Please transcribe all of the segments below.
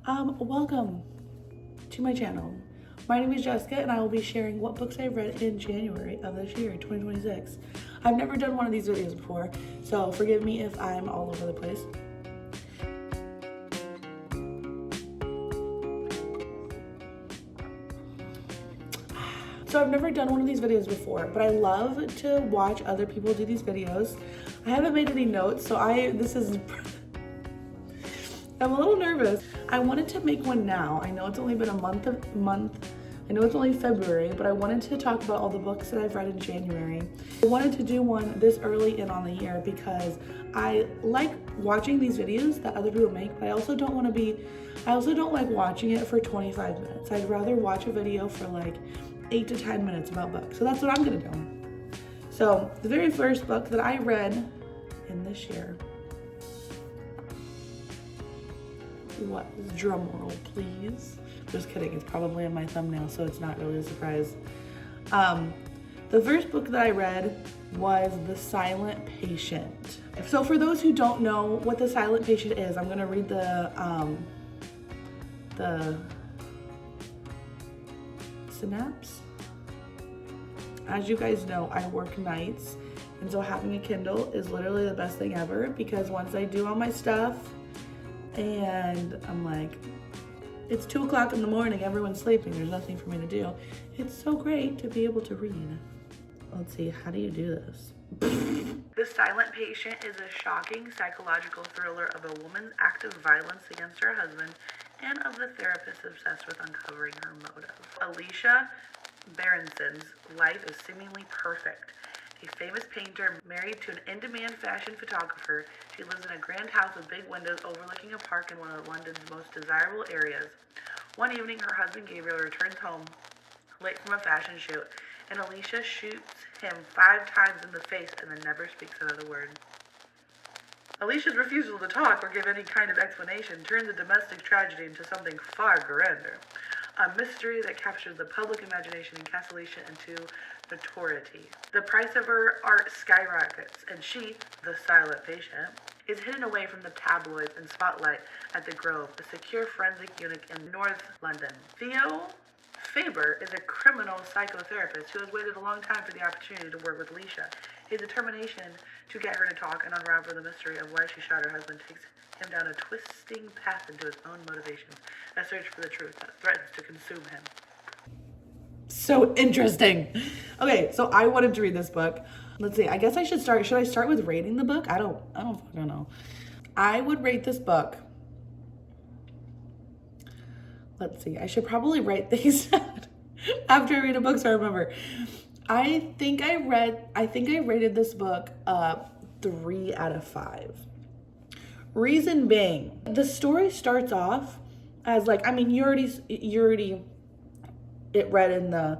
Welcome to my channel. My name is Jessica and I will be sharing what books I've read in January of this year, 2026. I've never done one of these videos before, so forgive me if I'm all over the place. So I've never done one of these videos before, but I love to watch other people do these videos. I haven't made any notes, so I'm a little nervous. I wanted to make one now. I know it's only been a month. I know it's only February, but I wanted to talk about all the books that I've read in January. I wanted to do one this early in on the year because I like watching these videos that other people make, but I also don't like watching it for 25 minutes. I'd rather watch a video for like 8 to 10 minutes about books. So that's what I'm gonna do. So the very first book that I read in this year, what? Drum roll, please. Just kidding, it's probably in my thumbnail, so it's not really a surprise. The first book that I read was The Silent Patient. So for those who don't know what The Silent Patient is, I'm gonna read the synopsis. As you guys know, I work nights, and so having a Kindle is literally the best thing ever, because once I do all my stuff and I'm like, it's 2 o'clock in the morning, everyone's sleeping, there's nothing for me to do. It's so great to be able to read. Let's see, how do you do this? The Silent Patient is a shocking psychological thriller of a woman's active violence against her husband and of the therapist obsessed with uncovering her motive. Alicia Berenson's life is seemingly perfect. A famous painter married to an in-demand fashion photographer, she lives in a grand house with big windows overlooking a park in one of London's most desirable areas. One evening, her husband Gabriel returns home late from a fashion shoot, and Alicia shoots him 5 times in the face and then never speaks another word. Alicia's refusal to talk or give any kind of explanation turns a domestic tragedy into something far grander. A mystery that captures the public imagination and casts Alicia into notoriety. The price of her art skyrockets, and she, the silent patient, is hidden away from the tabloids and spotlight at the Grove, a secure forensic unit in North London. Theo Faber is a criminal psychotherapist who has waited a long time for the opportunity to work with Alicia. His determination to get her to talk and unravel the mystery of why she shot her husband takes him down a twisting path into his own motivations, a search for the truth that threatens to consume him. So interesting. Okay, so I wanted to read this book. Let's see, I guess I should I start with rating the book? I don't fucking know. I would rate this book. Let's see, I should probably write things after I read a book so I remember. I think I rated this book 3 out of 5. Reason being, the story starts off as like, I mean, you already it read in the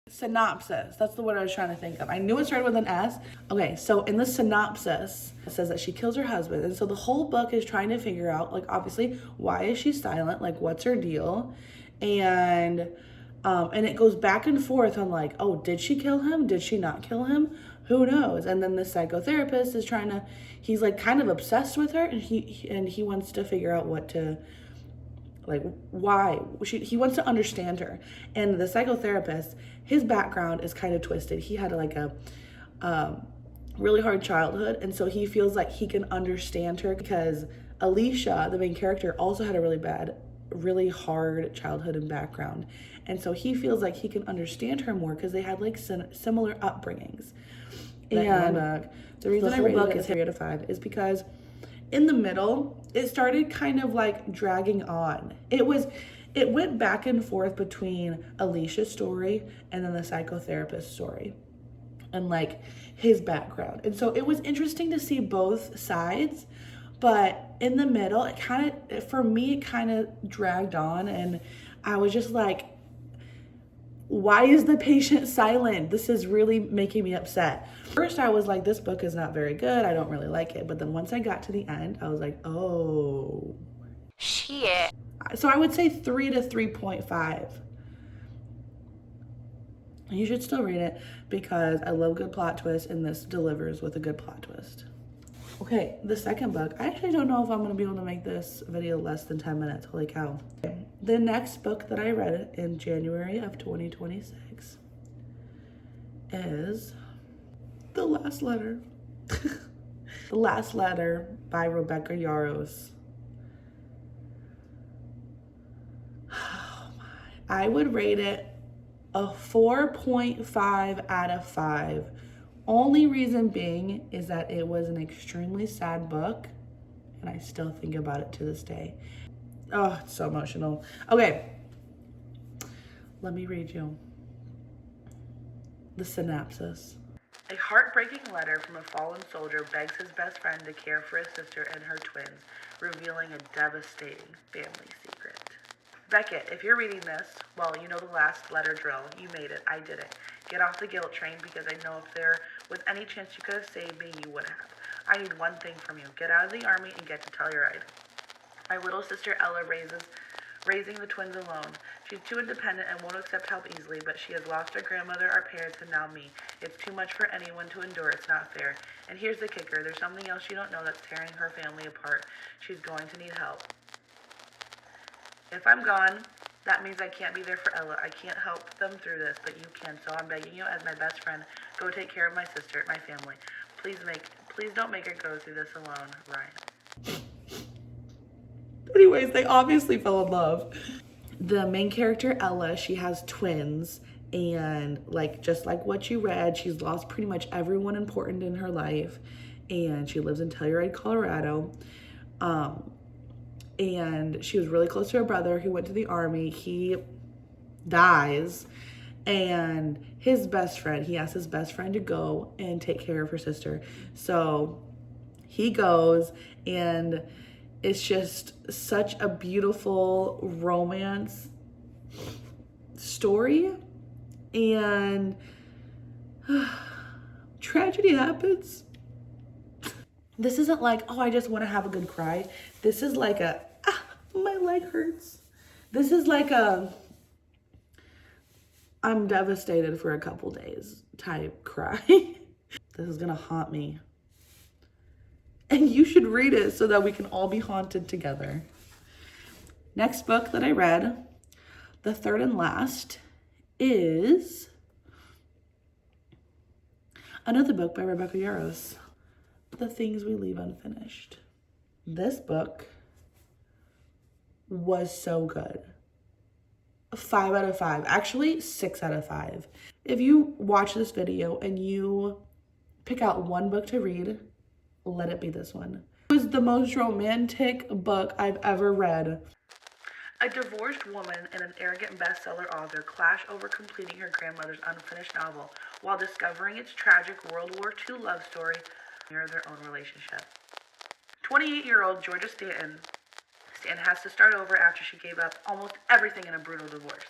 synopsis. That's the word I was trying to think of. I knew it started with an S. Okay, so in the synopsis, it says that she kills her husband. And so the whole book is trying to figure out, like, obviously, why is she silent? Like, what's her deal? And it goes back and forth on like, oh, did she kill him? Did she not kill him? Who knows? And then the psychotherapist is he's like kind of obsessed with her, and he wants to figure out why. He wants to understand her. And the psychotherapist, his background is kind of twisted. He had like a really hard childhood, and so he feels like he can understand her because Alicia, the main character, also had a really hard childhood and background. And so he feels like he can understand her more because they had like similar upbringings. And the reason I rated it 3 out of 5 is because in the middle, it started kind of like dragging on. It went back and forth between Alicia's story and then the psychotherapist story and like his background. And so it was interesting to see both sides, but in the middle, it kind of dragged on, and I was just like, why is the patient silent? This is really making me upset. First, I was like, this book is not very good. I don't really like it. But then once I got to the end, I was like, oh. Shit. So I would say 3 to 3.5. You should still read it because I love good plot twists, and this delivers with a good plot twist. Okay, the second book. I actually don't know if I'm going to be able to make this video less than 10 minutes. Holy cow. Okay. The next book that I read in January of 2026 is The Last Letter. The Last Letter by Rebecca Yarros. Oh my. I would rate it a 4.5 out of 5. Only reason being is that it was an extremely sad book, and I still think about it to this day. Oh, it's so emotional. Okay, let me read you the synopsis. A heartbreaking letter from a fallen soldier begs his best friend to care for his sister and her twins, revealing a devastating family secret. Beckett, if you're reading this, well, you know the last letter drill. You made it. I didn't. Get off the guilt train, because I know if there was any chance you could have saved me, you would have. I need one thing from you. Get out of the army and get to Telluride. My little sister Ella raising the twins alone. She's too independent and won't accept help easily, but she has lost her grandmother, our parents, and now me. It's too much for anyone to endure. It's not fair. And here's the kicker. There's something else you don't know that's tearing her family apart. She's going to need help. If I'm gone, that means I can't be there for Ella. I can't help them through this, but you can. So I'm begging you as my best friend, go take care of my sister, my family. Please don't make her go through this alone, Ryan. Anyways, they obviously fell in love. The main character, Ella, she has twins, and just like what you read, she's lost pretty much everyone important in her life, and she lives in Telluride, Colorado. And she was really close to her brother who went to the army. He dies, and his best friend, he asked his best friend to go and take care of her sister. So he goes, and it's just such a beautiful romance story, and tragedy happens. This isn't like, oh, I just want to have a good cry. This is like a, my leg hurts. This is like a, I'm devastated for a couple days type cry. This is going to haunt me. And you should read it so that we can all be haunted together. Next book that I read, the third and last, is another book by Rebecca Yarros, The Things We Leave Unfinished. This book was so good. 5 out of 5. Actually, 6 out of 5. If you watch this video and you pick out one book to read, let it be this one. It was the most romantic book I've ever read. A divorced woman and an arrogant bestseller author clash over completing her grandmother's unfinished novel while discovering its tragic World War II love story near their own relationship. 28-year-old Georgia Stanton has to start over after she gave up almost everything in a brutal divorce.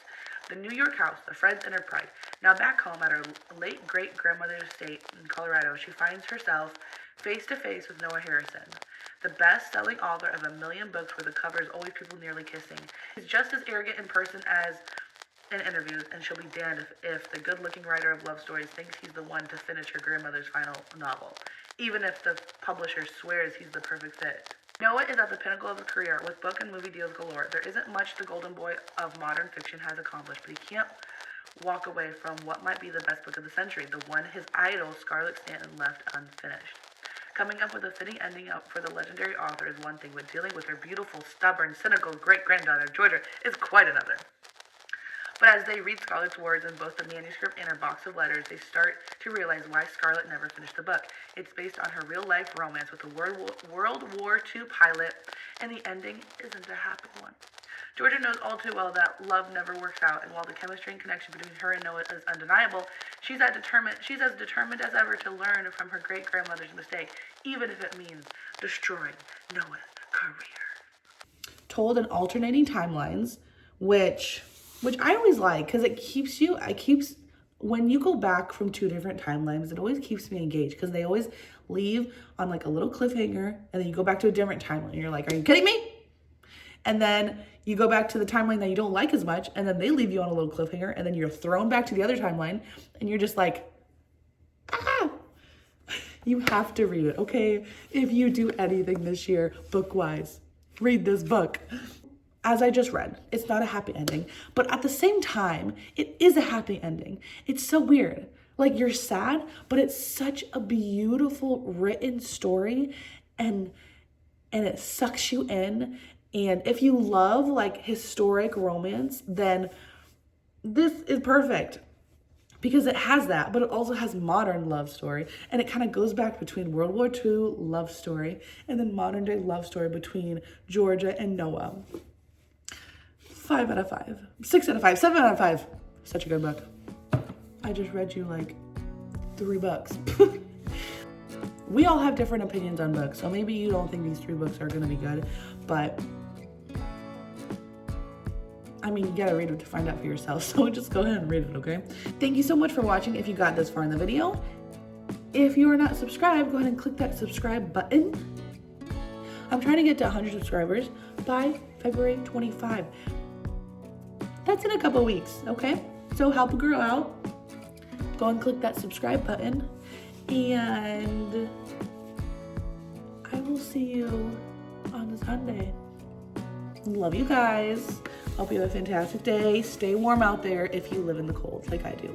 The New York house, the friends, and her pride. Now back home at her late great-grandmother's estate in Colorado, she finds herself face-to-face with Noah Harrison, the best-selling author of 1 million books where the cover is always people nearly kissing. He's just as arrogant in person as in interviews, and she'll be damned if the good-looking writer of love stories thinks he's the one to finish her grandmother's final novel, even if the publisher swears he's the perfect fit. Noah is at the pinnacle of his career with book and movie deals galore. There isn't much the golden boy of modern fiction has accomplished, but he can't walk away from what might be the best book of the century, the one his idol Scarlett Stanton left unfinished. Coming up with a fitting ending for the legendary author is one thing, but dealing with her beautiful, stubborn, cynical great-granddaughter, Georgia, is quite another. But as they read Scarlett's words in both the manuscript and her box of letters, they start to realize why Scarlett never finished the book. It's based on her real-life romance with a World War II pilot, and the ending isn't a happy one. Georgia knows all too well that love never works out, and while the chemistry and connection between her and Noah is undeniable, she's as determined as ever to learn from her great-grandmother's mistake, even if it means destroying Noah's career. Told in alternating timelines, which I always like, because when you go back from 2 different timelines, it always keeps me engaged, because they always leave on like a little cliffhanger, and then you go back to a different timeline, and you're like, are you kidding me? And then you go back to the timeline that you don't like as much, and then they leave you on a little cliffhanger, and then you're thrown back to the other timeline, and you're just like, You have to read it, okay? If you do anything this year, book-wise, read this book. As I just read, it's not a happy ending, but at the same time, it is a happy ending. It's so weird. Like, you're sad, but it's such a beautiful written story, and it sucks you in. And if you love like historic romance, then this is perfect because it has that, but it also has modern love story, and it kind of goes back between World War II love story and then modern day love story between Georgia and Noah. 5 out of 5, 6 out of 5, 7 out of 5. Such a good book. I just read you like 3 books. We all have different opinions on books, so maybe you don't think these 3 books are gonna be good, but I mean, you gotta read it to find out for yourself, so just go ahead and read it, okay? Thank you so much for watching if you got this far in the video. If you are not subscribed, go ahead and click that subscribe button. I'm trying to get to 100 subscribers by February 25. That's in a couple weeks, okay? So help a girl out. Go and click that subscribe button, and I will see you on Sunday. Love you guys. Hope you have a fantastic day. Stay warm out there if you live in the cold like I do.